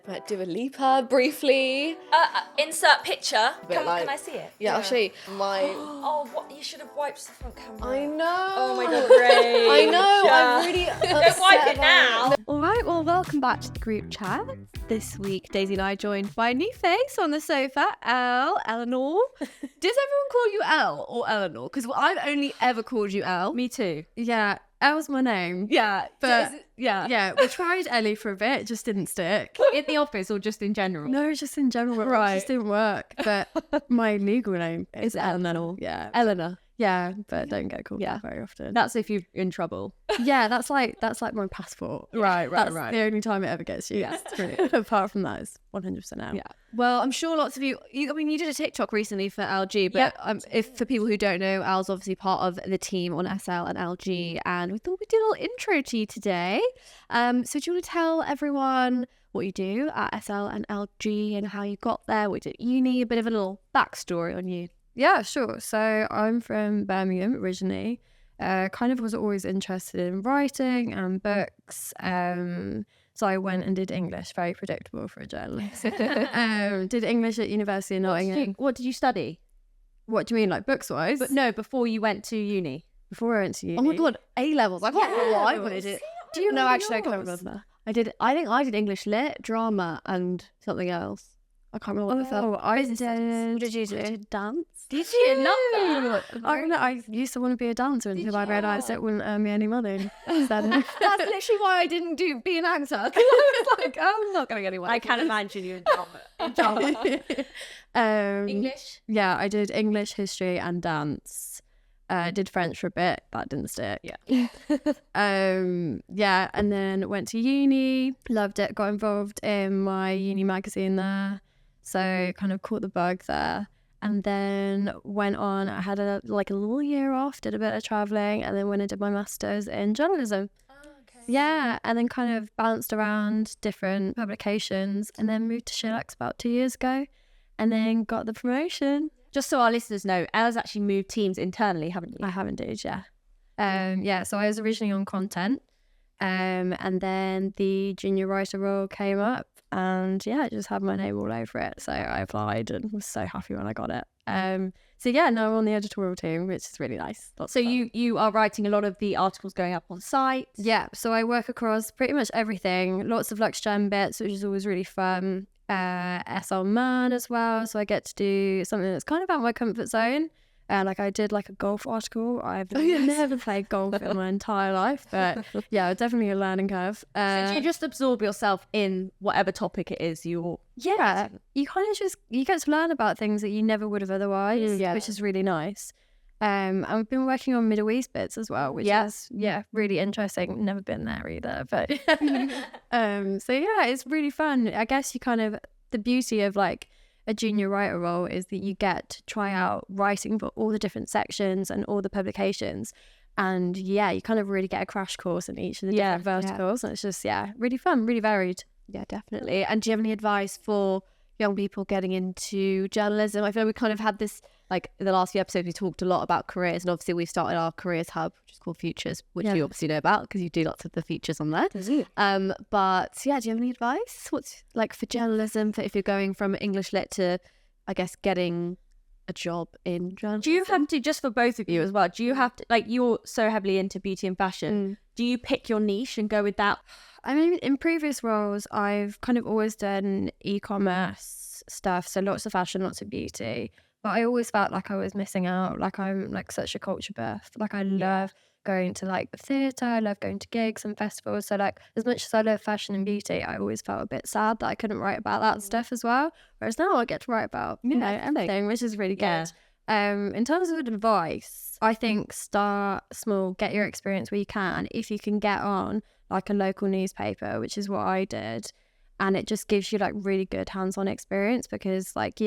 met Dua Lipa briefly. Insert picture. Can I see it? Yeah, I'll show you my... Oh, what? You should have wiped the front camera. I know. Oh my god, great. I know, I'm really Don't wipe it now. All right, well, welcome back to the group chat. This week, Daisy and I are joined by a new face on the sofa, Eleanor. Does everyone call you Elle or Eleanor? Because I've only ever called you Elle. Me too. Yeah, Elle's my name. Yeah, But yeah. we tried Ellie for a bit, it just didn't stick. In the office or just in general? No, just in general, Right. it just didn't work. But my legal name is Eleanor. Yeah. Eleanor. Yeah, but don't get called that very often. That's if you're in trouble. Yeah, that's like my passport. Right. That's the only time it ever gets used. Really. Apart from that, it's 100% out. Yeah. Well, I'm sure lots of you did a TikTok recently for LG, but if for people who don't know, Al's obviously part of the team on SL and LG, and we thought we'd do a little intro to you today. So do you want to tell everyone what you do at SL and LG and how you got there, what you did at uni, a bit of a little backstory on you? Yeah, sure. So I'm from Birmingham originally. Kind of was always interested in writing and books. So I went and did English, very predictable for a journalist. Did English at University of Nottingham. What did you study? What do you mean, like books-wise? But no, before you went to uni. Before I went to uni. Oh my god, A-levels. I can't remember what I wanted it. Do you know? Actually, I can't remember. I think I did English lit, drama, and something else. I can't remember what the Oh, I did. What did you do? I did dance. Did you? Love that. I used to want to be a dancer until I realised it wouldn't earn me any money. That's literally why I didn't be an actor. I was like, I'm not going to get anywhere. I can't imagine you in drama. English? Yeah, I did English, history and dance. Did French for a bit, that didn't stick. Yeah. Yeah, and then went to uni, loved it, got involved in my uni magazine there. So kind of caught the bug there. And then went on, I had a little year off, did a bit of travelling, and then went and did my master's in journalism. Oh, okay. Yeah, and then kind of bounced around different publications and then moved to Shellax about 2 years ago and then got the promotion. Just so our listeners know, Ella's actually moved teams internally, haven't you? I have indeed, yeah. Yeah, so I was originally on content and then the junior writer role came up and yeah, I just had my name all over it. So I applied and was so happy when I got it. So yeah, now I'm on the editorial team, which is really nice. So you are writing a lot of the articles going up on site? Yeah, so I work across pretty much everything. Lots of Lux Gen bits, which is always really fun. SL Man as well, so I get to do something that's kind of out my comfort zone. Like I did like a golf article. I've never played golf in my entire life, but yeah, definitely a learning curve. So do you just absorb yourself in whatever topic it is you're... Yeah, you kind of you get to learn about things that you never would have otherwise, which is really nice. I've been working on Middle East bits as well, which is really interesting. Never been there either, but so yeah, it's really fun. I guess you kind of, the beauty of like a junior writer role is that you get to try out writing for all the different sections and all the publications, and yeah, you kind of really get a crash course in each of the different verticals, and it's just really fun, really varied. Yeah, definitely. And do you have any advice for young people getting into journalism? I feel like we kind of had this, like in the last few episodes we talked a lot about careers, and obviously we've started our careers hub, which is called Futures, which you obviously know about because you do lots of the features on there. But yeah, do you have any advice? What's like for journalism, for if you're going from English lit to, I guess, getting a job in journalism? Do you have to, just for both of you as well, do you have to, like you're so heavily into beauty and fashion, do you pick your niche and go with that? I mean, in previous roles, I've kind of always done e-commerce stuff, so lots of fashion, lots of beauty. But I always felt like I was missing out. Like I'm like such a culture buff. Like I love going to like the theatre. I love going to gigs and festivals. So like as much as I love fashion and beauty, I always felt a bit sad that I couldn't write about that stuff as well. Whereas now I get to write about everything, which is really good. In terms of advice, I think start small, get your experience where you can. If you can get on like a local newspaper, which is what I did, and it just gives you like really good hands-on experience because like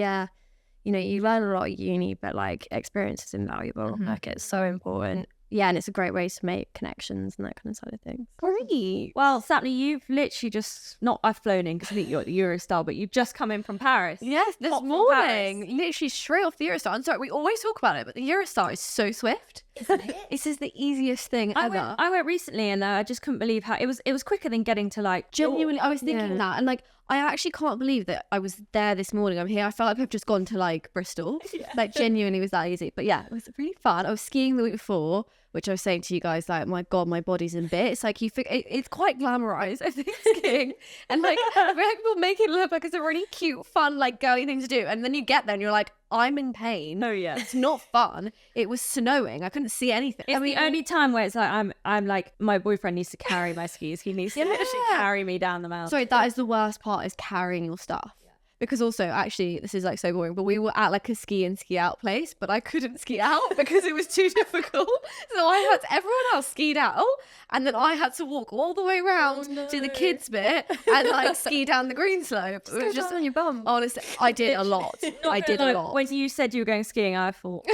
you know, you learn a lot at uni, but like experience is invaluable. Like it's so important. Yeah, and it's a great way to make connections and that kind of side of things. Great. Well, Sapna, you've literally just, not I've flown in because I think you're at the Eurostar, but you've just come in from Paris. Yes, this morning, literally straight off the Eurostar. I'm sorry, we always talk about it, but the Eurostar is so swift. Isn't it? This is the easiest thing ever. I went recently and I just couldn't believe how it was quicker than getting to like Genuinely, I was thinking that, and like I actually can't believe that I was there this morning. I'm here. I felt like I've just gone to like Bristol. Like genuinely was that easy. But yeah, it was really fun. I was skiing the week before, which I was saying to you guys, like, my God, my body's in bits. Like it's quite glamorized, I think, skiing. And like, I feel like people make it look like it's a really cute, fun, like girly thing to do. And then you get there and you're like, I'm in pain. Oh yeah. It's not fun. It was snowing. I couldn't see anything. It's the only time where it's like I'm like, my boyfriend needs to carry my skis. He needs to literally carry me down the mountain. Sorry, that is the worst part, is carrying your stuff. Because also, actually, this is like so boring, but we were at like a ski in, ski out place, but I couldn't ski out because it was too difficult. So everyone else skied out, and then I had to walk all the way around to the kids bit and like ski down the green slope. It was just on your bum. Honestly, I did a lot. I did a lot. When you said you were going skiing, I thought,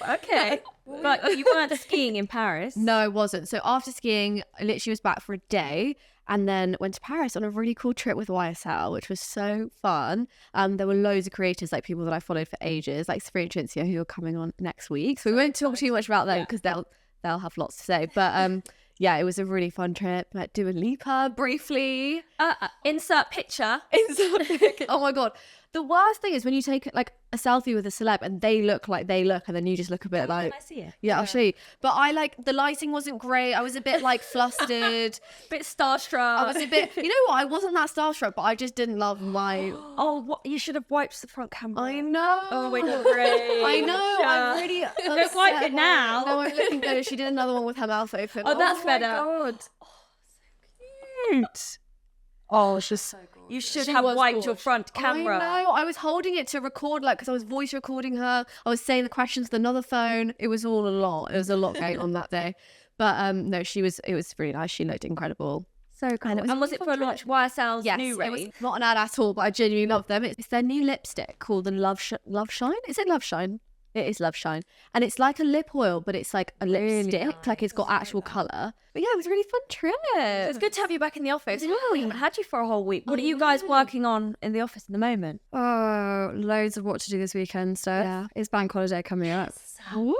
okay. But you weren't skiing in Paris. No, I wasn't. So after skiing, I literally was back for a day. And then went to Paris on a really cool trip with YSL, which was so fun. There were loads of creators, like people that I followed for ages, like Sabrina Trincia, who are coming on next week. So we won't talk too much about them because they'll have lots to say. But yeah, it was a really fun trip. Met Dua Lipa briefly. Insert picture. Oh my God. The worst thing is when you take like a selfie with a celeb and they look like they look, and then you just look a bit like. Can I see it? Yeah, I'll show you. But I like, the lighting wasn't great. I was a bit like flustered. Bit starstruck. I was a bit, you know what? I wasn't that starstruck, but I just didn't love my. Oh, what? You should have wiped the front camera. I know. Oh my God, great. I know. I'm really. Don't wipe it now. No, I'm looking good. She did another one with her mouth open. Oh, that's better. God. Cute. Oh, she's so gorgeous. You should She have was wiped your gorgeous. front camera. I know. I was holding it to record, like, because I was voice recording her. I was saying the questions with another phone. It was all a lot. It was a lot going on that day. But no, it was really nice. She looked incredible. So cool. And was it for launch YSL's Yes, new it was range? not an ad at all, but I genuinely love them. It's their new lipstick called the Love Shine. Is it Love Shine? It is Love Shine. And it's like a lip oil, but it's like a lipstick. nice. Like it's got actual colour. But yeah, it was a really fun trip. It's good to have you back in the office. We haven't had you for a whole week. What are you guys working on in the office at the moment? Oh, loads of what to do this weekend stuff. Yeah. It's bank holiday coming up. Ooh.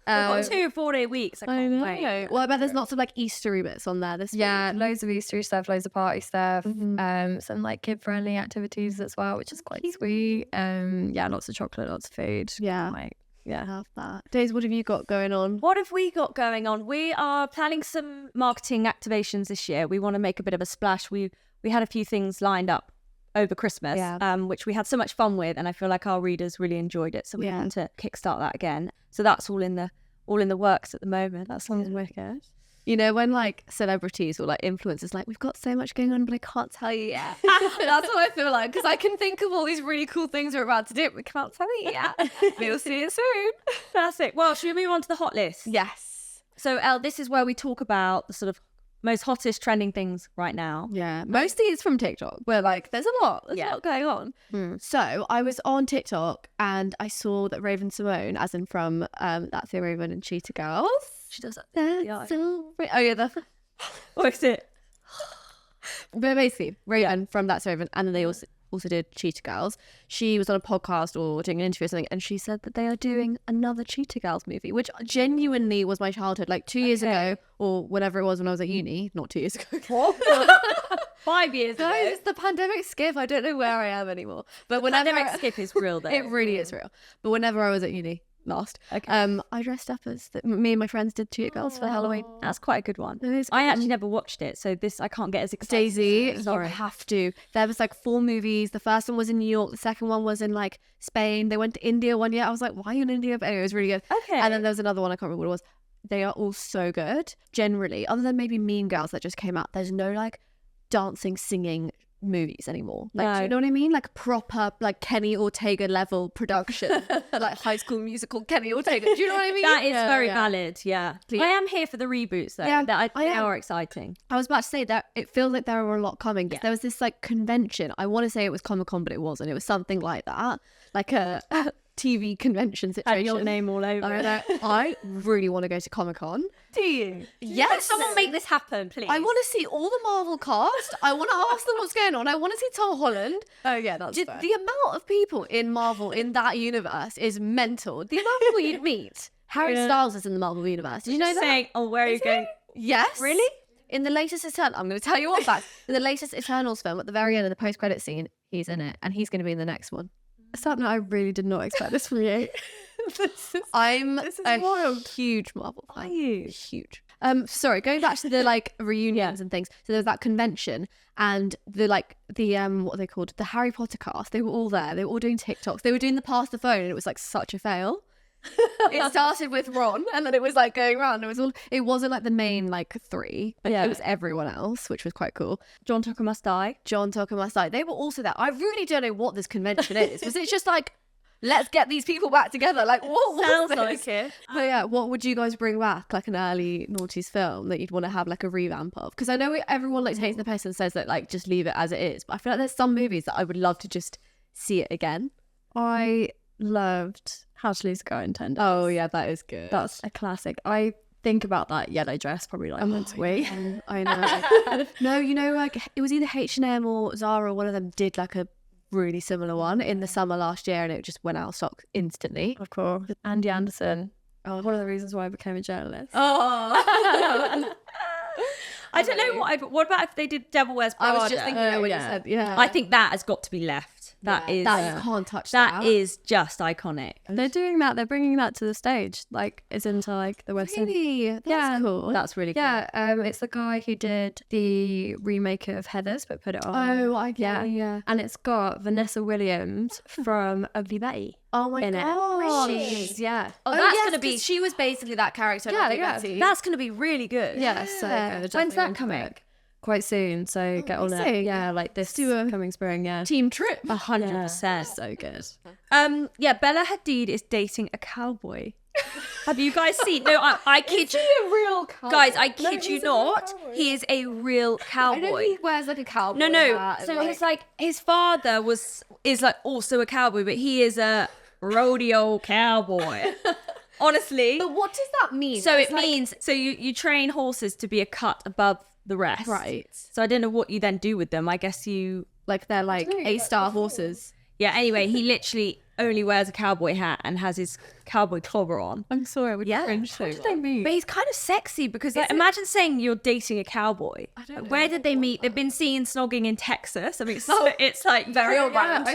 We've got 2 4-day weeks. I can't wait. Well, I bet there's lots of like Eastery bits on there this Yeah, week. loads of Easter stuff, loads of party stuff, some like kid-friendly activities as well, which is quite sweet. Yeah, lots of chocolate, lots of food. Yeah. Like, I love that. Days, what have you got going on? What have we got going on? We are planning some marketing activations this year. We want to make a bit of a splash. We had a few things lined up over Christmas, which we had so much fun with, and I feel like our readers really enjoyed it. So we want to kickstart that again. So that's all in the works at the moment. That sounds wicked. You know, when like celebrities or like influencers, like, we've got so much going on, but I can't tell you yet. That's what I feel like, because I can think of all these really cool things we're about to do, but we can't tell you yet. We'll see it soon. Fantastic. Well, should we move on to the hot list? Yes. So, Elle, this is where we talk about the sort of most hottest trending things right now. Yeah. Mostly it's from TikTok, where like there's a lot. There's a lot going on. So I was on TikTok and I saw that Raven Simone, as in from That's So Raven and Cheetah Girls. She does that. That's so oh yeah, the What is it? but basically Raven from That's So Raven, and then they also did Cheetah Girls. She was on a podcast or doing an interview or something, and she said that they are doing another Cheetah Girls movie, which genuinely was my childhood, like 2 years ago, or whenever it was when I was at uni. Not 2 years ago. 5 years ago. Guys, it's the pandemic skip. I don't know where I am anymore. But whenever Pandemic skip is real though. it really is real. But whenever I was at uni last, I dressed up as me and my friends did Cheetah Girls for Halloween. That's quite a good one. It is I good. actually never watched it, so this I can't get as excited. Daisy, Sorry. you have to. There was like 4 movies. The first one was in New York. The second one was in like Spain. They went to India one year. I was like, why are you in India? But anyway, it was really good. Okay. And then there was another one. I can't remember what it was. They are all so good. Generally, other than maybe Mean Girls that just came out, there's no like dancing, singing movies anymore. Like, do you know what I mean? Like proper, like Kenny Ortega level production, like High School Musical Kenny Ortega. Do you know what I mean? That is very valid, yeah. Please. I am here for the reboots though. Yeah, That I they am. are exciting. I was about to say that it feels like there are a lot coming. There was this like convention. I want to say it was Comic-Con, but it wasn't. It was something like that, like a TV convention situation. Had your name all over it. I really want to go to Comic-Con. Do you? Yes. Can someone make this happen, please? I want to see all the Marvel cast. I want to ask them what's going on. I want to see Tom Holland. oh yeah, that's fair. The amount of people in Marvel in that universe is mental. The amount of people you'd meet. Harry Styles is in the Marvel universe. Did you know that? Saying, oh, where are you going? Yes. Really? in the latest Eternal, I'm going to tell you one fact. In the latest Eternals film, at the very end of the post-credit scene, he's in it, and he's going to be in the next one. Sapna, I really did not expect this from you. I'm is a wild. huge Marvel fan. Are you? Huge. Sorry, going back to the like reunions and things. So there was that convention, and the what are they called? The Harry Potter cast. They were all there. They were all doing TikToks. They were doing the pass the phone, and it was like such a fail. It started with Ron, and then it was like going around. It wasn't like the main like three. Yeah. It was everyone else, which was quite cool. John Tucker Must Die. John Tucker Must Die. They were also there. I really don't know what this convention is. Was it just like, let's get these people back together? Like, what was Sounds this? like it. But yeah, what would you guys bring back, like an early noughties film that you'd want to have like a revamp of? Because I know everyone like takes the piss and says that like just leave it as it is, but I feel like there's some movies that I would love to just see it again. I loved How to Lose a Guy in 10 Days. Oh yeah, that is good. That's a classic. I think about that yellow dress probably like once a week. I know. No, you know, like it was either H&M or Zara, one of them did like a really similar one in the summer last year, and it just went out of stock instantly. Of course. Andy Anderson. Oh, one of the reasons why I became a journalist. Oh. I don't know what about if they did Devil Wears Prada? I was just thinking that when you said, yeah. I think that has got to be left. That is that you can't touch that is just iconic. They're doing that. They're bringing that to the stage. Like, it's into like the West End. Really? That's cool. That's really cool. Yeah, it's the guy who did the remake of Heathers but put it on. Oh, I get yeah. And it's got Vanessa Williams from Ugly Betty. Oh my in it. god. Really? Yeah. Oh, that's yes, gonna be 'cause she was basically that character. Yeah, Lovely yeah. Betty. that's gonna be really good. Yeah, so good. When's that Definitely coming? into it. Quite soon, so get on it. amazing. Yeah, like this do a coming spring, yeah. team trip. 100%. So good. Yeah, Bella Hadid is dating a cowboy. Have you guys seen? No, I kid you. a real cowboy? Guys, I kid you not. He is a real I know cowboy. he wears like a cowboy No. hat So and, it's like his father is like also a cowboy, but he is a rodeo cowboy. Honestly. But what does that mean? So It's it like- means you train horses to be a cut above the rest. Right. So I don't know what you then do with them. I guess you like they're like A-star horses. yeah, anyway, he literally only wears a cowboy hat and has his cowboy clobber on. I'm sorry, I would cringe so What do they mean? But he's kind of sexy because like, imagine saying you're dating a cowboy. Where did they meet? They've been seen snogging in Texas. I mean, it's like very on Yeah, brand.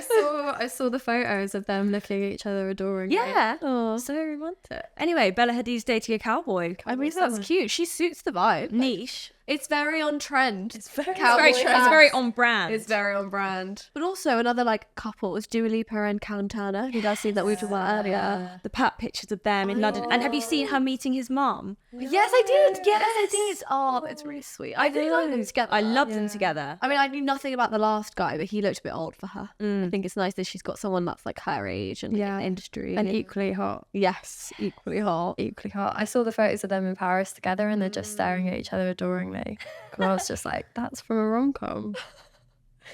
I saw the photos of them looking at each other adoringly. Yeah. Oh, so romantic. Anyway, Bella Hadid's dating a cowboy. I mean, that's cute. She suits the vibe. Niche. It's very on trend. It's very It's very on brand. It's very on brand. But also another like couple was Dua Lipa and Callum Turner, who does seem that we talked about earlier. The pat pictures of them in London. And have you seen her meeting his mum? Yes, I did. Yes, I did. Oh, it's really sweet. I really like them together. I love them together. I mean, I knew nothing about the last guy, but he looked a bit old for her. I think it's nice that she's got someone that's like her age and in the industry. And equally hot. yes, equally hot. Equally hot. I saw the photos of them in Paris together and they're just staring at each other adoringly. And I was just like, that's from a rom-com.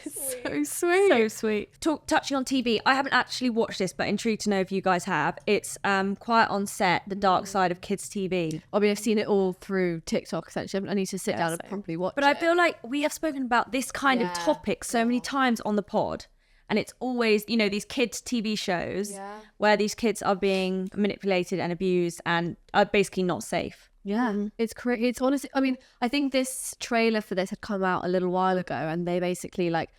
So sweet. So sweet. Touching on TV, I haven't actually watched this, but intrigued to know if you guys have. It's Quiet on Set, the dark side of kids' TV. I mean, I've seen it all through TikTok, essentially. I need to sit down and properly watch But it. I feel like we have spoken about this kind of topic so many times on the pod. And it's always, you know, these kids' TV shows where these kids are being manipulated and abused and are basically not safe. Yeah, it's honestly, I mean, I think this trailer for this had come out a little while ago, and they basically like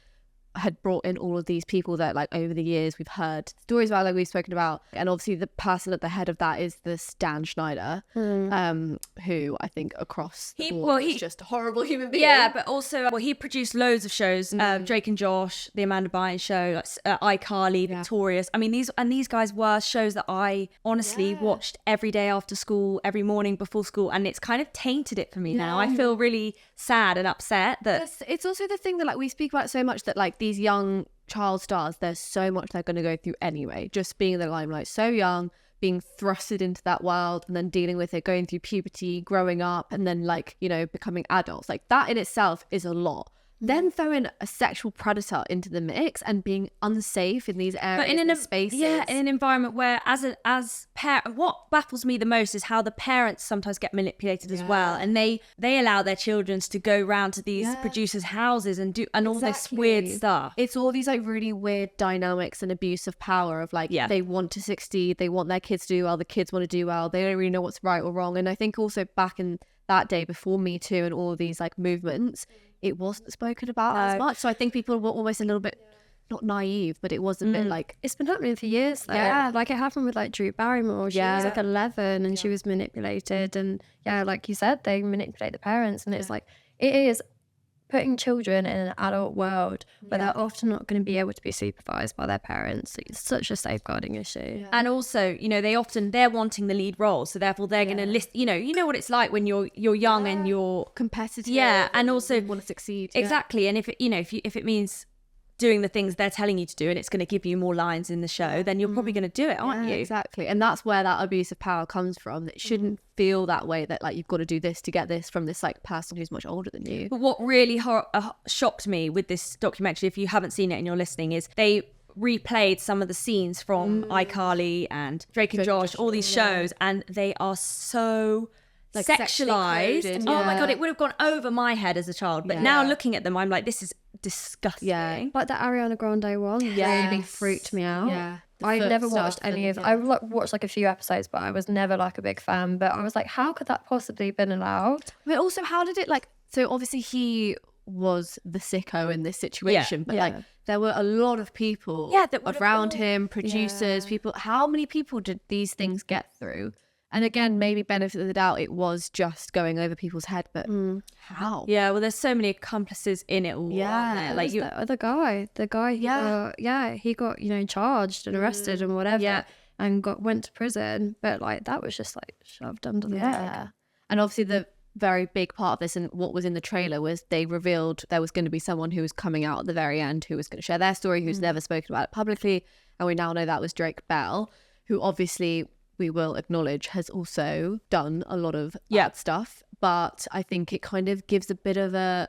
had brought in all of these people that like over the years we've heard stories about, like we've spoken about, and obviously the person at the head of that is this Dan Schneider, who I think across the board is just a horrible human being. Yeah, but also, he produced loads of shows, Drake and Josh, The Amanda Bynes Show, iCarly, Victorious. I mean, these guys were shows that I honestly watched every day after school, every morning before school, and it's kind of tainted it for me now. I feel really sad and upset that... It's also the thing that like we speak about so much, that like these young child stars, there's so much they're going to go through anyway, just being in the limelight so young, being thrusted into that world and then dealing with it, going through puberty, growing up, and then like, you know, becoming adults. Like that in itself is a lot. Then throwing a sexual predator into the mix and being unsafe in these areas, But in spaces. in an environment where as parent, what baffles me the most is how the parents sometimes get manipulated as well, and they allow their children to go round to these producers' houses and do all this weird stuff. It's all these like really weird dynamics and abuse of power of like they want to succeed, they want their kids to do well, the kids want to do well, they don't really know what's right or wrong. And I think also back in that day before Me Too and all of these like movements, it wasn't spoken about as much. So I think people were almost a little bit not naive, but it was a bit like, it's been happening for years though. Yeah. Like it happened with like Drew Barrymore. She was like 11 and she was manipulated, and like you said, they manipulate the parents, and it's like, it is putting children in an adult world where they're often not going to be able to be supervised by their parents. It's such a safeguarding issue. And also, you know, they're wanting the lead role, so therefore they're going to list, you know what it's like when you're young and you're competitive. and also want to succeed. Exactly. And if it means doing the things they're telling you to do, and it's going to give you more lines in the show, then you're probably going to do it, aren't you? Exactly. And that's where that abuse of power comes from. It shouldn't feel that way, that like you've got to do this to get this from this like person who's much older than you. But what really shocked me with this documentary, if you haven't seen it and you're listening, is they replayed some of the scenes from iCarly and Drake and Josh, all these shows, and they are so like sexualized. Coded, oh my god, it would have gone over my head as a child, but now looking at them, I'm like, this is disgusting. Like the Ariana Grande one really freaked me out. I've never watched any of I watched like a few episodes, but I was never like a big fan. But I was like, how could that possibly been allowed? But also, how did it like, so obviously he was the sicko in this situation, but like there were a lot of people that around him, producers, people. How many people did these things get through? And again, maybe benefit of the doubt, it was just going over people's head, but how? Yeah, well, there's so many accomplices in it all. Yeah, like the other guy, he got, you know, charged and arrested and whatever, and went to prison. But like that was just like shoved under the rug. And obviously the very big part of this, and what was in the trailer, was they revealed there was going to be someone who was coming out at the very end who was going to share their story, who's never spoken about it publicly, and we now know that was Drake Bell, who obviously we will acknowledge has also done a lot of bad stuff, but I think it kind of gives a bit of a,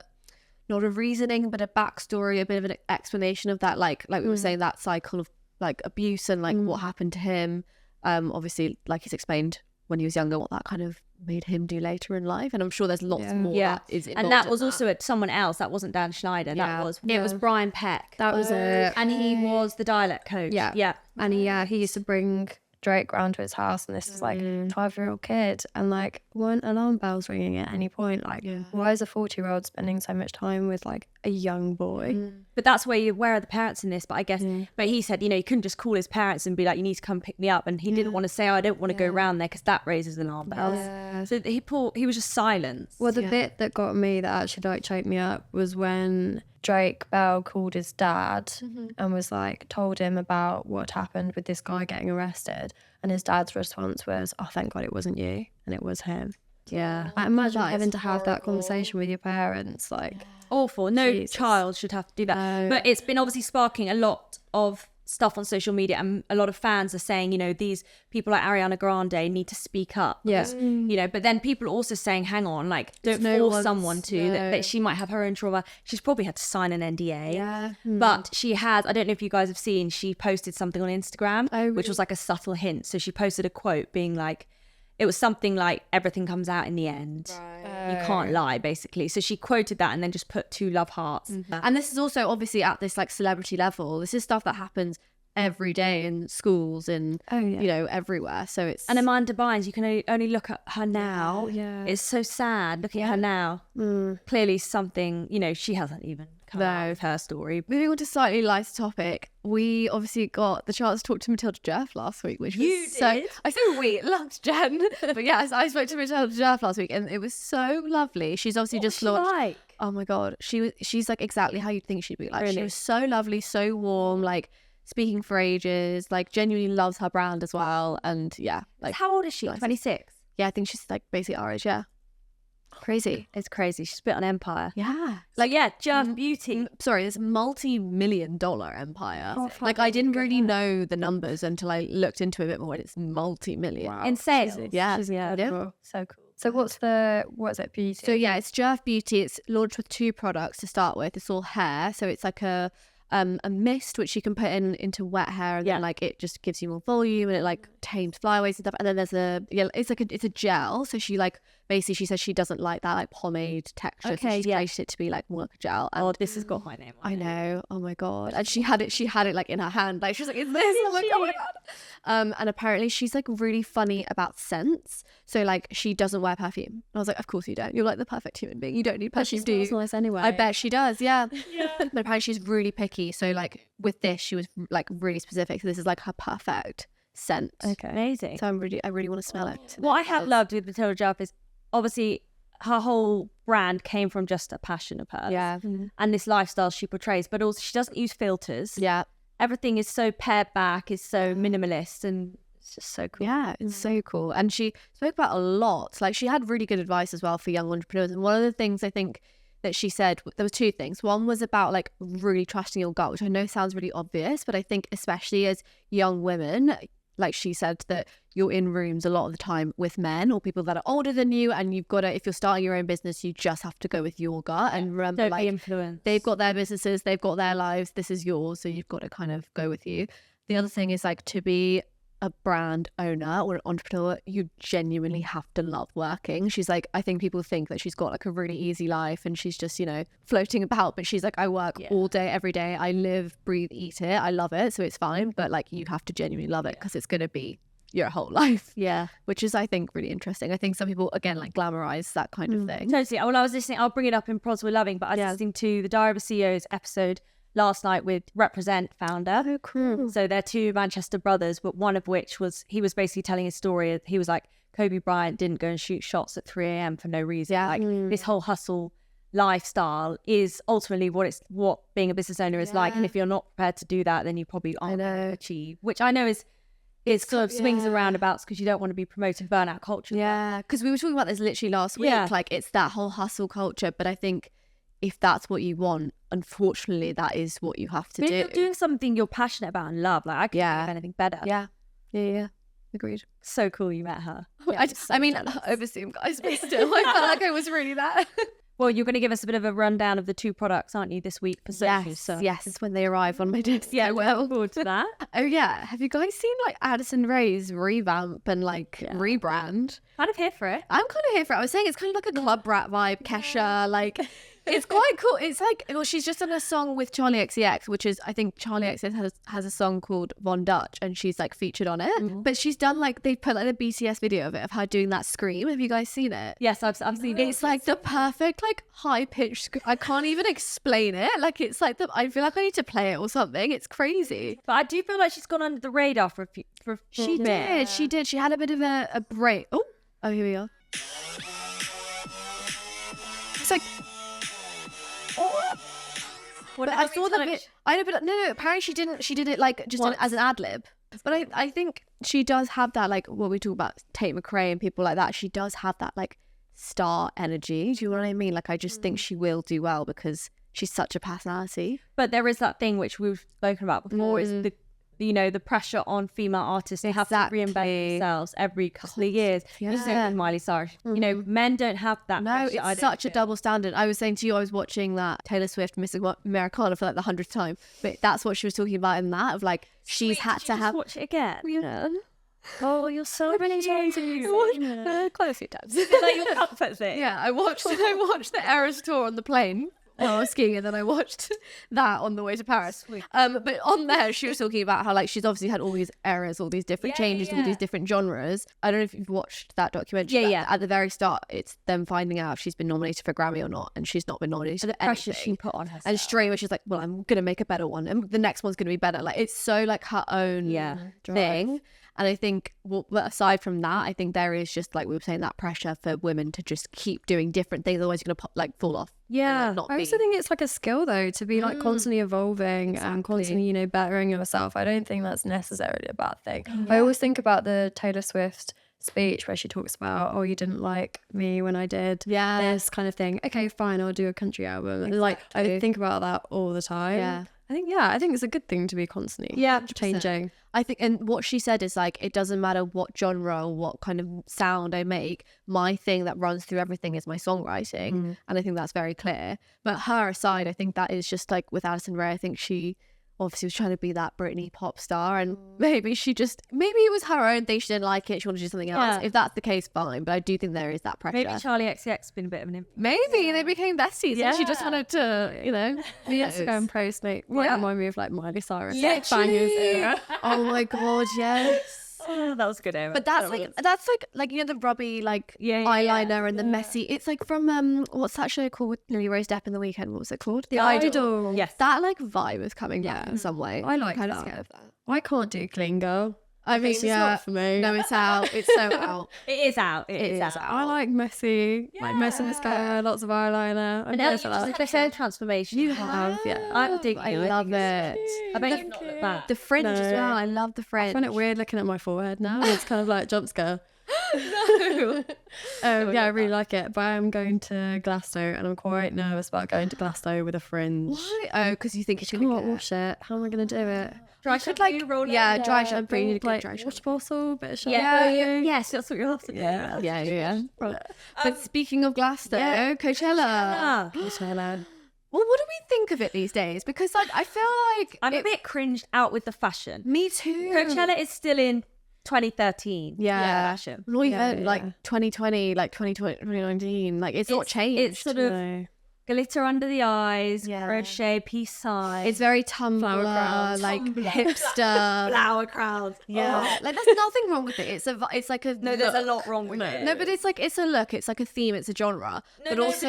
not a reasoning, but a backstory, a bit of an explanation of that, like we were saying, that cycle of like abuse and like what happened to him. Obviously, like he's explained when he was younger, what that kind of made him do later in life, and I'm sure there's lots more that is involved. And that was also someone else. That wasn't Dan Schneider. That was it was Brian Peck. That was it. And he was the dialect coach. And he used to bring Drake round to his house, and this is like a 12-year-old kid, and like weren't alarm bells ringing at any point. Like, why is a 40-year-old spending so much time with like a young boy? But that's where are the parents in this? But I guess, but he said, you know, he couldn't just call his parents and be like, you need to come pick me up, and he didn't want to say, oh, I don't want to go around there, because that raises alarm bells. So he was just silenced. Well, the bit that got me, that actually like choked me up, was when Drake Bell called his dad and was like, told him about what happened with this guy getting arrested, and his dad's response was, oh, thank God it wasn't you, and it was him. I imagine having to have that conversation with your parents, like awful. No child should have to do that. But it's been obviously sparking a lot of stuff on social media, and a lot of fans are saying, you know, these people like Ariana Grande need to speak up. You know, but then people are also saying, hang on, like, don't force someone to, that she might have her own trauma. She's probably had to sign an NDA. But she has, I don't know if you guys have seen, she posted something on Instagram, which was like a subtle hint. So she posted a quote being like, it was something like, everything comes out in the end. You can't lie, basically. So she quoted that and then just put 2 love hearts. And this is also obviously at this like celebrity level. This is stuff that happens every day in schools and you know, everywhere. So it's, and Amanda Bynes, you can only look at her now. It's so sad looking at her now. Clearly something, you know, she hasn't even come out with her story. Moving on to slightly lighter topic, we obviously got the chance to talk to Matilda Djerf last week, which was I say we loved Jen, but yes, I spoke to Matilda Djerf last week, and it was so lovely. She's obviously just launched. Oh my god, she's like exactly how you'd think she'd be. Like, she was so lovely, so warm, like speaking for ages, like genuinely loves her brand as well. And like, how old is she? 26. I think she's like basically our age. Crazy. It's crazy. She's spit on Empire. Like, Djerf Beauty. Sorry, it's multi-million-dollar empire. Like, I didn't really know the numbers until I looked into it a bit more, and it's multi-million. In sales. So cool. So what's it, beauty? So it's Djerf Beauty. It's launched with 2 products to start with. It's all hair. So it's like a mist which you can put into wet hair, and then like it just gives you more volume, and it like tames flyaways and stuff. And then there's it's a gel. So she like basically, she says she doesn't like that like pomade texture. So she's changed it to be like more like a gel. And this has got my name on it. I know. Oh my god. And she had it like in her hand. Like she was like, "Is this?" I'm like, "Oh my god." And apparently she's like really funny about scents. So like she doesn't wear perfume. And I was like, of course you don't. You're like the perfect human being. You don't need But she perfume, do you? smells nice anyway. I bet she does, yeah. But apparently she's really picky. So like with this, she was like really specific. So this is like her perfect scent. Okay. Amazing. So I really want to smell it. What I have loved with Matilda Djerf is obviously her whole brand came from just a passion of hers. Yeah. And this lifestyle she portrays, but also she doesn't use filters. Yeah. Everything is so pared back, is so minimalist, and it's just so cool. Yeah, it's so cool. And she spoke about a lot. Like she had really good advice as well for young entrepreneurs. And one of the things I think that she said, there was two things. One was about like really trusting your gut, which I know sounds really obvious, but I think especially as young women, like she said, that you're in rooms a lot of the time with men or people that are older than you, and you've got to, if you're starting your own business, you just have to go with your gut and remember, Don't like, be influenced. they've got their businesses, they've got their lives, this is yours, so you've got to kind of go with you. The other thing is like to be a brand owner or an entrepreneur, you genuinely have to love working. She's like, I think people think that she's got like a really easy life and she's just, you know, floating about, but she's like, I work all day, every day. I live, breathe, eat it. I love it. So it's fine. But like, you have to genuinely love it because it's going to be your whole life. Yeah. Which is, I think, really interesting. I think some people, again, like glamorize that kind of thing. Totally. Well, I was listening, I'll bring it up in Prods We're Loving, but I was listening to the Diary of a CEO's episode last night with Represent founder. Oh, cool. So they're two Manchester brothers, but one of which was, he was basically telling his story. He was like, Kobe Bryant didn't go and shoot shots at 3 a.m. for no reason. Yeah. Like this whole hustle lifestyle is ultimately what being a business owner is like. And if you're not prepared to do that, then you probably aren't going to achieve, which I know is sort of swings and roundabouts because you don't want to be promoting burnout culture. Yeah, because we were talking about this literally last week. Yeah. Like, it's that whole hustle culture. But I think if that's what you want, unfortunately, that is what you have to But do. if you're doing something you're passionate about and love, like I can't think of anything better. Yeah. Agreed. So cool you met her. I mean, over Zoom, guys, but still, I felt like I was really there. Well, you're going to give us a bit of a rundown of the 2 products, aren't you, this week for socials? Yes, it's when they arrive on my desk. Yeah, I well, will. forward to that. Oh yeah, have you guys seen like Addison Rae's revamp and like rebrand? Kind of here for it. I'm kind of here for it. I was saying it's kind of like a club rat vibe, Kesha. Like, it's quite cool. It's like, well, she's just done a song with Charlie XCX, which is, I think Charlie XCX has a song called Von Dutch, and she's like featured on it. But she's done like, they put like a BTS video of it, of her doing that scream. Have you guys seen it? Yes, I've seen it. It's like the perfect, like high pitched scream. I can't even explain it. Like, it's like I feel like I need to play it or something. It's crazy. But I do feel like she's gone under the radar for a few. She did. She did. She had a bit of a break. Oh, here we are. It's like. But I saw that bit. I know, but no. Apparently, she didn't. She did it like just as an ad lib. But I think she does have that, like what we talk about, Tate McRae and people like that. She does have that like star energy. Do you know what I mean? Like, I just think she will do well because she's such a personality. But there is that thing which we've spoken about before is the the pressure on female artists. They have to reinvent themselves every couple of years. Just like Miley Cyrus. You know, men don't have that pressure. No, it's such a double standard. I was saying to you, I was watching that Taylor Swift Miss Americana for like the 100th time. But that's what she was talking about in that, of like, she's had to have... watch it again. Yeah. Oh, you're so ready to Quite a few times. like your comfort thing. Yeah, I watched the Eras tour on the plane while I was skiing, and then I watched that on the way to Paris. But on there, she was talking about how like she's obviously had all these eras, all these different changes, all these different genres. I don't know if you've watched that documentary. Yeah. At the very start, it's them finding out if she's been nominated for a Grammy or not, and she's not been nominated. The pressure she put on herself. And straight away she's like, well, I'm gonna make a better one, and the next one's gonna be better. Like, it's so like her own thing. And I think, well, aside from that, I think there is just, like we were saying, that pressure for women to just keep doing different things. Otherwise, you're going to fall off. Yeah. I also think it's like a skill, though, to be like constantly evolving and constantly, bettering yourself. I don't think that's necessarily a bad thing. I always think about the Taylor Swift speech where she talks about, oh, you didn't like me when I did this kind of thing. Okay, fine, I'll do a country album. And like, I think about that all the time. Yeah. I think it's a good thing to be constantly changing. I think, and what she said is like, it doesn't matter what genre or what kind of sound I make, my thing that runs through everything is my songwriting. And I think that's very clear. But her aside, I think that is just like with Addison Rae, I think she obviously was trying to be that Britney pop star, and maybe it was her own thing. She didn't like it. She wanted to do something else. If that's the case, fine. But I do think there is that pressure. Maybe Charlie XCX has been a bit of an influence. Maybe they became besties. And she just wanted to, the Instagram post might remind me of like Miley Cyrus. Yeah, bangers era. Oh my god, yes. Oh, that was a good era. But that's like the rubby eyeliner and the messy. It's like from what's that show called with Lily Rose Depp in The Weekend? What was it called? The Idol. Yes. That like vibe is coming back in some way. I like kind that. of scared of that. I can't do clean girl. I mean, It's not for me. No, it's out. It's so out. It is out. It is out. I like messy, like messy mascara, lots of eyeliner. And now you just had a hair transformation. You have, I'm digging I it. love it. I bet you've not looked back. The fringe as well. I love the I fringe. find it weird looking at my forehead now. It's kind of like jump scare. Yeah, I really like it. But I'm going to Glasgow and I'm quite nervous about going to Glasgow with a fringe. Why? Oh, because you think it's I gonna can't wash it. How am I going to do it? Dry shampoo, roll it. Yeah, dry shampoo. You need a good Like dry shampoo. wash bottle, bit of shampoo. Yes, that's what you're after. Yeah. But speaking of Glasgow, Coachella. Coachella. Well, what do we think of it these days? Because like I feel like I'm a bit cringed out with the fashion. me too. Coachella is still in 2013. Fashion. Not even Yeah. like 2020, like 2020, 2019. Like it's not changed. It's sort of No. glitter under the eyes, Yeah. crochet, peace sign. It's very Tumblr, crowns. like hipster. flower crowns. Yeah, like there's nothing wrong with it. It's like a No, there's a lot wrong with it. No, but it's a look. It's like a theme. It's a genre. But also,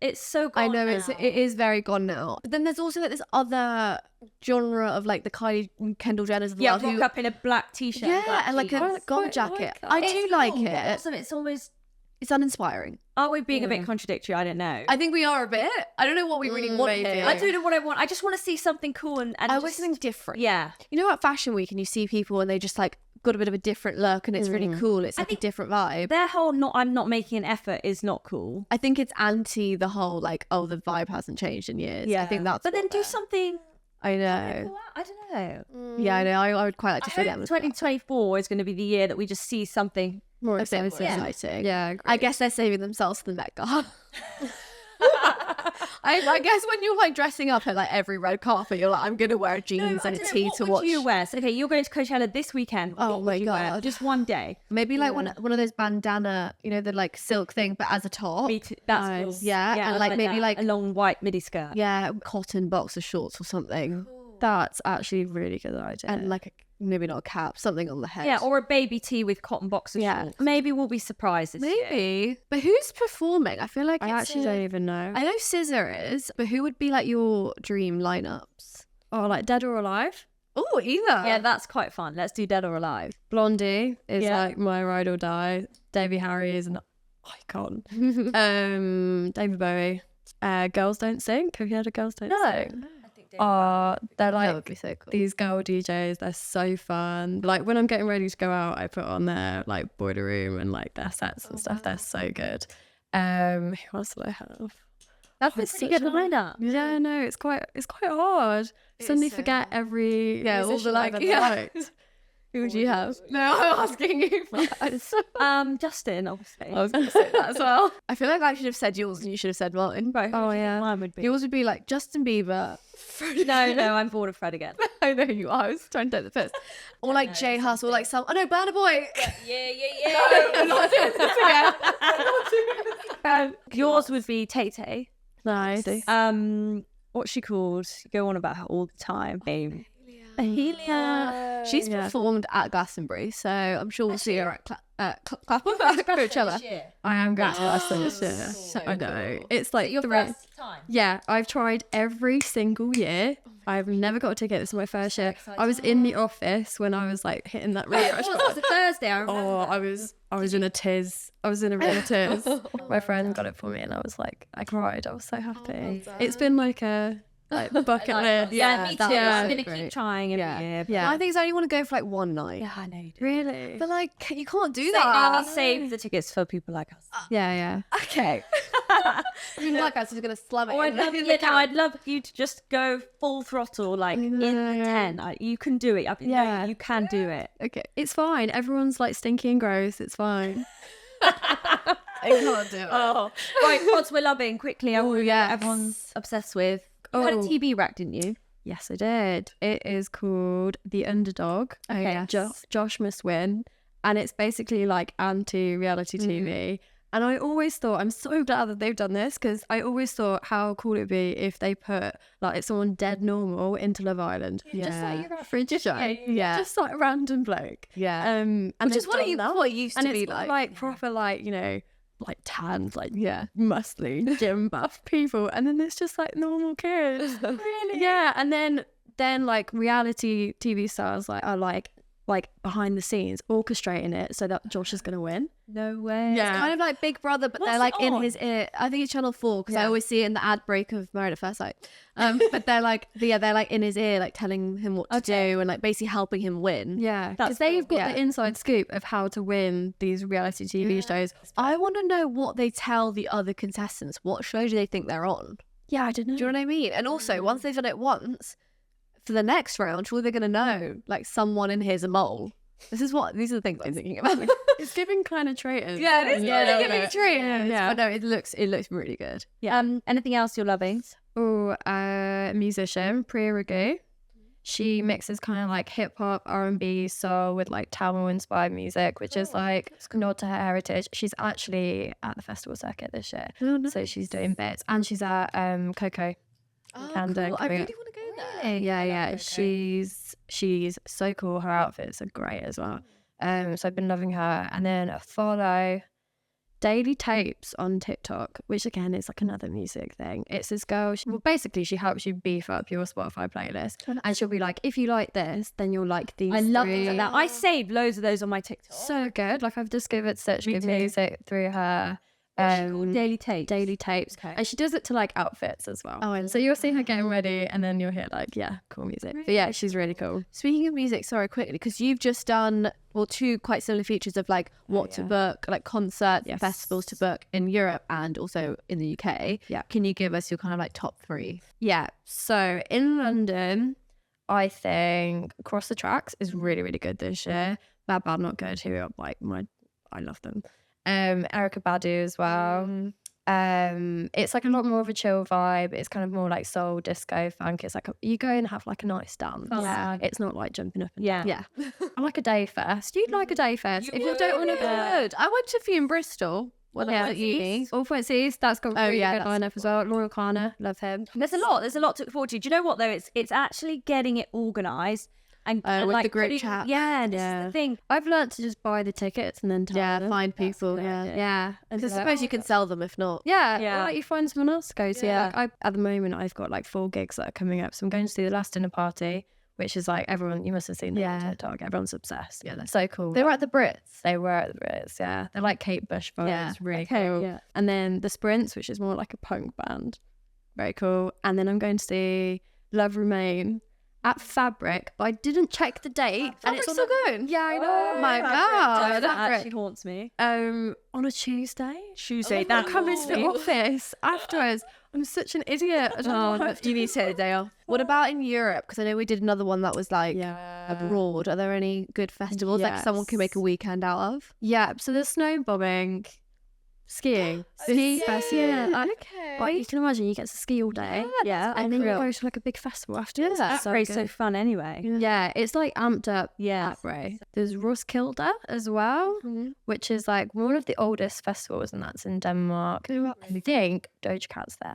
it's so gone I know now. it is very gone now. But then there's also like this other genre of like the Kylie Kendall Jenners of the world rock who, up in a black t-shirt. and black and like a jeans. gold jacket. I do It's like cool, but it. also it's always. It's uninspiring. Are we being a bit contradictory? I don't know. I think we are a bit. I don't know what we really want maybe. here. I don't know what I want. I just want to see something cool and I want just, something different. Yeah. You know, at Fashion Week, and you see people and they just like got a bit of a different look, and it's really cool. It's like a different vibe. Their whole I'm not making an effort is not cool. I think it's anti the whole like, oh, the vibe hasn't changed in years. I think that's. But then what do they're- something. I know. I don't know. Yeah, I know. I would quite like to see I that. hope 2024 is going to be the year that we just see something. More A bit more exciting. exciting. Yeah, I guess they're saving themselves for the Met Gala. I guess when you're like dressing up at like every red carpet, you're like, I'm gonna wear jeans and a tee to watch. What you wear? So, okay, you're going to Coachella this weekend. Oh What my would you wear? God. Just one day. Maybe like one of those bandana, you know, the like silk thing, but as a top. Me too. That's Nice. cool. Yeah, and I like maybe that. like a long white midi skirt. yeah, cotton boxer shorts or something, That's actually a really good idea. and like maybe not a cap, something on the head. Yeah, or a baby tee with cotton boxer shorts. Maybe we'll be surprised this year. maybe. But who's performing? I feel like I it's actually don't even know. I know Scissor is, but who would be like your dream lineups? Oh, like Dead or Alive? Oh, either. Yeah, that's quite fun. Let's do Dead or Alive. Blondie is Yeah. like my ride or die. Davey Harry is an icon. David Bowie. Girls Don't Sing. Have you heard of Girls Don't Sing? They're That like would be so cool. these girl DJs. They're so fun. Like when I'm getting ready to go out, I put on their like boiler room and like their sets and stuff. They're so good. Who else do I have? That's it's pretty good such a- lineup. Yeah, no, it's quite hard. Suddenly so forget every Yeah, all the musician like I've ever yeah. liked. Who would you have? No, I'm asking you. Justin, obviously. I was going to say that as well. I feel like I should have said yours and you should have said mine. Both. Oh, yeah. Mine would be. Yours would be like Justin Bieber. No, I'm bored of Fred again. I know you are. I was trying to take the piss. Or like J Hus or like some. Oh no, Burna Boy. Yeah. Yours would be Tay Tay. Nice. What's she called? You go on about her all the time. Ahelia. She's performed at Glastonbury, so I'm sure we'll see her at Coachella. I am going to Glastonbury this year. So I know. It's like Your three. first time. Yeah, I've tried every single year. I've never got a ticket. This is my first year. I was in the office when I was like hitting that refresh It button. was a Thursday, I remember. Oh, I was in a tiz. I was in a real tiz. My friend got it for me and I was like, I cried. I was so happy. It's been like a bucket list. Yeah, me too. that I'm was gonna great. keep trying every year. Yeah. I think I only want to go for like one night. Yeah, I know you do. Really? But like, you can't do We that. save the tickets for people like us. Yeah. Okay. I mean, like us is gonna slum it. Or I'd love you to just go full throttle, like in the 10. You can do it. Yeah. You can do it. Okay. It's fine. Everyone's like stinky and gross. It's fine. I can't do it. Right, pods we're loving quickly. Oh, yes. Everyone's obsessed with. You had a Oh. TB rack, didn't you? Yes, I did. It is called The Underdog. Okay. Josh must win. And it's basically like anti-reality TV. And I always thought, I'm so glad that they've done this, because I always thought how cool it'd be if they put like someone dead normal into Love Island. Just like your average show. Yeah. Just like a random bloke. Yeah. And Which they've is what done it that. used And to be it's like. like proper like, you know, like tanned, like muscly, gym buff people. And then there's just like normal kids. Really? Yeah. And then like reality TV stars are like behind the scenes orchestrating it so that Josh is gonna win. No way. Yeah. It's kind of like Big Brother, but What's they're like it in on? his ear. I think it's Channel 4, because I always see it in the ad break of Married at First Sight. But they're like, they're like in his ear, like telling him what to do and like basically helping him win. Yeah, That's because they've cool. got the inside scoop of how to win these reality TV shows. I want to know what they tell the other contestants. What show do they think they're on? Yeah, I don't know. Do you know what I mean? And also, once they've done it once, for the next round, surely they're going to know, like, someone in here's a mole. These are the things I'm thinking about. It's giving kind of traitors. Yeah, it is Yeah, giving a treat. Yeah. But no, it looks really good. Yeah. Anything else you're loving? Oh, musician Priya Ragu. She mixes kind of like hip hop, R&B, soul with like Tamil inspired music, which is like nod to her heritage. She's actually at the festival circuit this year, so she's doing bits, and she's at Coco. Camden, I really coming want to go up. there. Yeah. She's so cool. Her outfits are great as well. So I've been loving her, and then I follow Daily Tapes on TikTok, which again is like another music thing. It's this girl, basically she helps you beef up your Spotify playlist, and she'll be like, if you like this, then you'll like these. I love three. things like that. I saved loads of those on my TikTok. So good. Like I've discovered such Me good too. music through her. Daily Tapes. Daily Tapes. Okay. And she does it to like outfits as well. Oh, I so you'll see her getting ready, and then you'll hear like, cool music. But yeah, she's really cool. Speaking of music, sorry, quickly, because you've just done two quite similar features of like what to book, like concerts, and festivals to book in Europe and also in the UK. Yeah. Can you give us your kind of like top 3? Yeah. So in London, I think Across the Tracks is really, really good this year. Bad Bad Not Good, who are like I love them. Erykah Badu as well. It's like a lot more of a chill vibe. It's kind of more like soul, disco, funk. It's like you go and have like a nice dance. Yeah. It's not like jumping up and Yeah. down. I like a day fest. You'd like a day fest. If you don't want to Good. I went to a few in Bristol when I was at uni. All Points East, that's got really good lineup as well. Loyal Kana, love him. There's a lot to look forward to. Do you know what though? It's actually getting it organised and With like the group putting- chat. Yeah, this is the thing. I've learnt to just buy the tickets and then tell them. Find people. Yeah. Because I suppose you can sell them if not. Yeah, Yeah. or like you find someone else to go to. Yeah. Like at the moment, I've got like 4 gigs that are coming up. So I'm going to see the Last Dinner Party, which is like everyone, you must have seen them on TikTok. Everyone's obsessed. Yeah, they're so cool. They were at the Brits. They were at the Brits, yeah. They're like Kate Bush vibes. Yeah. Really Okay, cool. yeah. And then the Sprints, which is more like a punk band. Very cool. And then I'm going to see Love Remain at Fabric, but I didn't check the date. And Fabric's still going? Yeah, I know. Oh my God. That actually haunts me. On a Tuesday. Tuesday. I'm That coming to the haunts me. office afterwards. I'm such an idiot. I don't know. You need to take the day off. What about in Europe? Because I know we did another one that was like Yeah. abroad. Are there any good festivals like someone can make a weekend out of? Yeah, so there's snowbobbing, skiing, ski festival. Yeah, Okay. like you can imagine, you get to ski all day, Yeah, and then you unreal. go to like a big festival afterwards. Yeah. It's so That's so good. fun anyway. Yeah, it's like amped up. Yeah. That way. There's Roskilde as well, which is like one of the oldest festivals, and that's in Denmark. I think Doja Cat's there.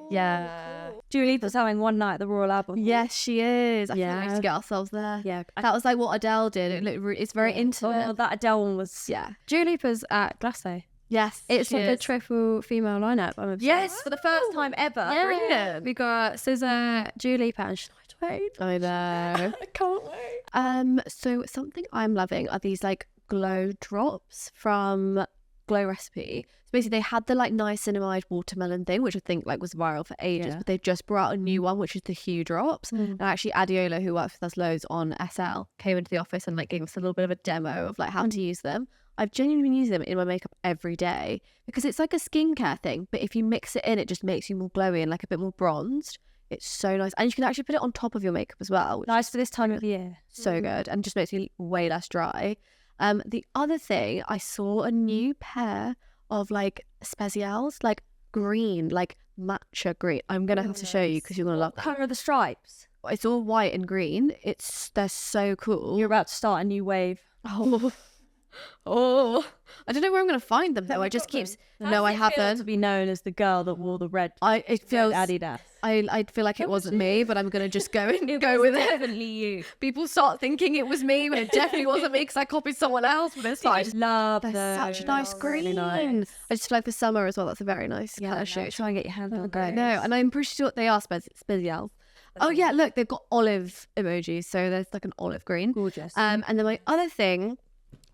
Yeah. Dua Lipa's having one night at the Royal Albert. Yes, she is. I think we Yeah. need to get ourselves there. Yeah. That was like what Adele did. It looked it's very intimate. Oh, that Adele one was. Yeah. Dua Lipa's at Glastonbury. Yes. It's she like a is. triple female lineup. I'm obsessed. Yes, for the first time ever. Yeah. Brilliant. We got SZA, Dua Lipa, and Shania Twain. I know. I can't wait. So something I'm loving are these like glow drops from Glow Recipe. So basically they had the like niacinamide watermelon thing, which I think like was viral for ages, but they've just brought out a new one, which is the Hue drops. And actually Adiola, who works with us loads on SL, came into the office and like gave us a little bit of a demo of like how to use them. I've genuinely been using them in my makeup every day because it's like a skincare thing, but if you mix it in, it just makes you more glowy and like a bit more bronzed. It's so nice. And you can actually put it on top of your makeup as well, which Nice for this time of year. so good and just makes me way less dry. The other thing, I saw a new pair of like Spezials, like green, like matcha green. I'm gonna have to show you because you're gonna love that. Colour of the stripes. It's all white and green. They're so cool. You're about to start a new wave. Oh, I don't know where I'm going to find them though. I just keep. No, I haven't. To be known as the girl that wore the red. It feels. Adidas. I feel like it wasn't me, but I'm going to just go with it. Definitely you. People start thinking it was me, but it definitely wasn't me because I copied someone else. But it's fine. I just love They're such a nice green. Really nice. I just feel like for summer as well. That's a very nice colour show. shade. Try and get your hands on those. No, and I'm pretty sure they are special. Oh yeah, look, they've got olive emojis, so there's like an olive green. Gorgeous. And then my other thing,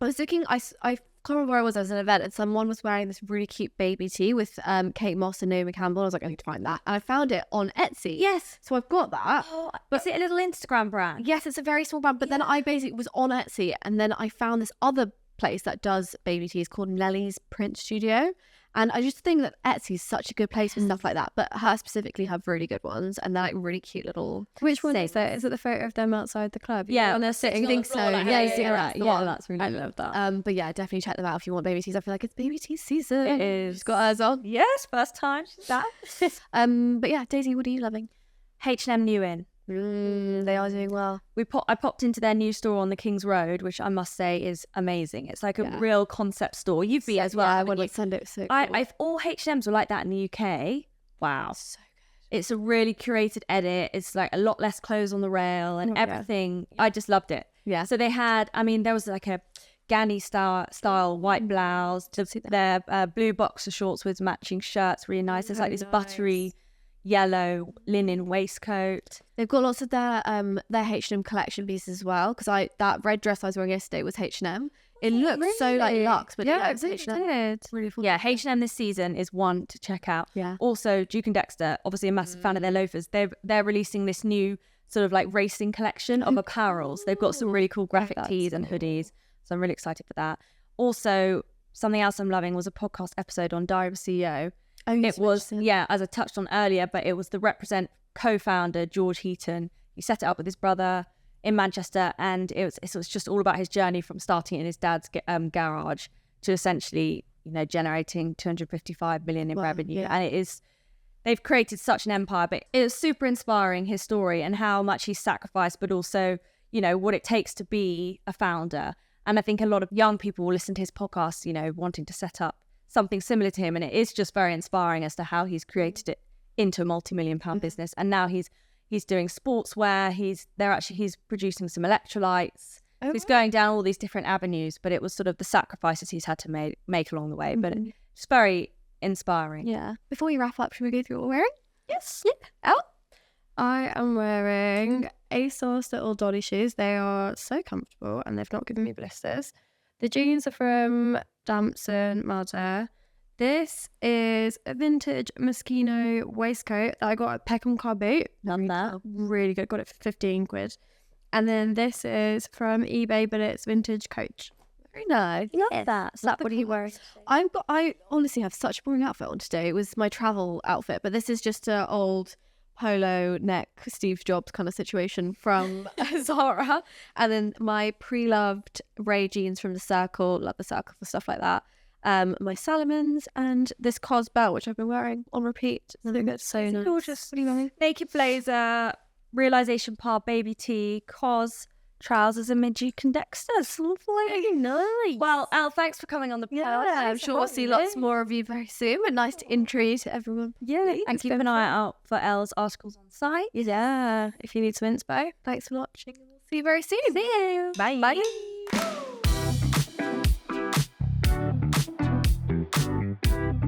I was looking. I can't remember where I was. I was at an event and someone was wearing this really cute baby tee with Kate Moss and Naomi Campbell. I was like, I need to find that, and I found it on Etsy. Yes. So I've got that. Oh, is it a little Instagram brand? Yes, it's a very small brand. But then I basically was on Etsy, and then I found this other place that does baby tees called Nellie's Print Studio. And I just think that Etsy is such a good place for stuff like that. But her specifically have really good ones, and they're like really cute little. Which one is it? Is it the photo of them outside the club? Yeah, and they're sitting. I think so. Like, That's really. I love that. But yeah, definitely check them out if you want baby tees. I feel like it's baby tea season. It is. She's got hers on. Yes, first time. That. But yeah, Daisy, what are you loving? H&M new in. They are doing well. I popped into their new store on the King's Road, which I must say is amazing. It's like a real concept store. You've been as well. Yeah, I went on Sunday. So cool. All H&Ms were like that in the UK. Wow, so good. It's a really curated edit. It's like a lot less clothes on the rail and everything. I just loved it. Yeah. So they had. I mean, there was like a Ganni style white blouse. Their blue boxer shorts with matching shirts, really nice. There's like this buttery yellow linen waistcoat. They've got lots of their H&M collection pieces as well, because that red dress I was wearing yesterday was H&M. It looks so like luxe, but yeah, it's H&M. Really fun. Yeah, H&M this season is one to check out. Yeah. Also, Duke and Dexter, obviously a massive fan of their loafers. They're releasing this new sort of like racing collection of apparels. They've got some really cool graphic tees and hoodies, so I'm really excited for that. Also, something else I'm loving was a podcast episode on Diary of a CEO. It was, as I touched on earlier, but it was the Represent co-founder, George Heaton. He set it up with his brother in Manchester, and it was just all about his journey from starting it in his dad's garage to essentially, generating 255 million in revenue. Yeah. And they've created such an empire, but it was super inspiring, his story and how much he's sacrificed, but also, what it takes to be a founder. And I think a lot of young people will listen to his podcast, wanting to set up something similar to him, and it is just very inspiring as to how he's created it into a multi-million-pound business. And now he's doing sportswear. He's producing some electrolytes. He's going down all these different avenues, but it was sort of the sacrifices he's had to make along the way. But it's very inspiring. Yeah. Before we wrap up, should we go through what we're wearing? Yes. Yeah. Elle? I am wearing ASOS little dolly shoes. They are so comfortable and they've not given me blisters. The jeans are from Damson Marder. This is a vintage Moschino waistcoat that I got at Peckham Car Boot. Love that. Really good. Got it for 15 quid. And then this is from eBay, but it's vintage Coach. Very nice. Love that. So what are you wearing? I honestly have such a boring outfit on today. It was my travel outfit, but this is just an old polo neck Steve Jobs kind of situation from Zara, and then my pre-loved Ray jeans from the Circle. Love the Circle for stuff like that. My Salomons and this COS belt, which I've been wearing on repeat. So good. So nice. Gorgeous. Naked blazer, realization par baby tee, COS trousers, and Duke and Dexter's. Lovely. Nice. Well, Elle, thanks for coming on the podcast. I'm sure we'll see lots more of you very soon. But nice to intro to everyone. Yeah, and keep an eye out for Elle's articles on the site. Yeah, if you need some inspo. Thanks for watching. We'll see you very soon. See you. Bye.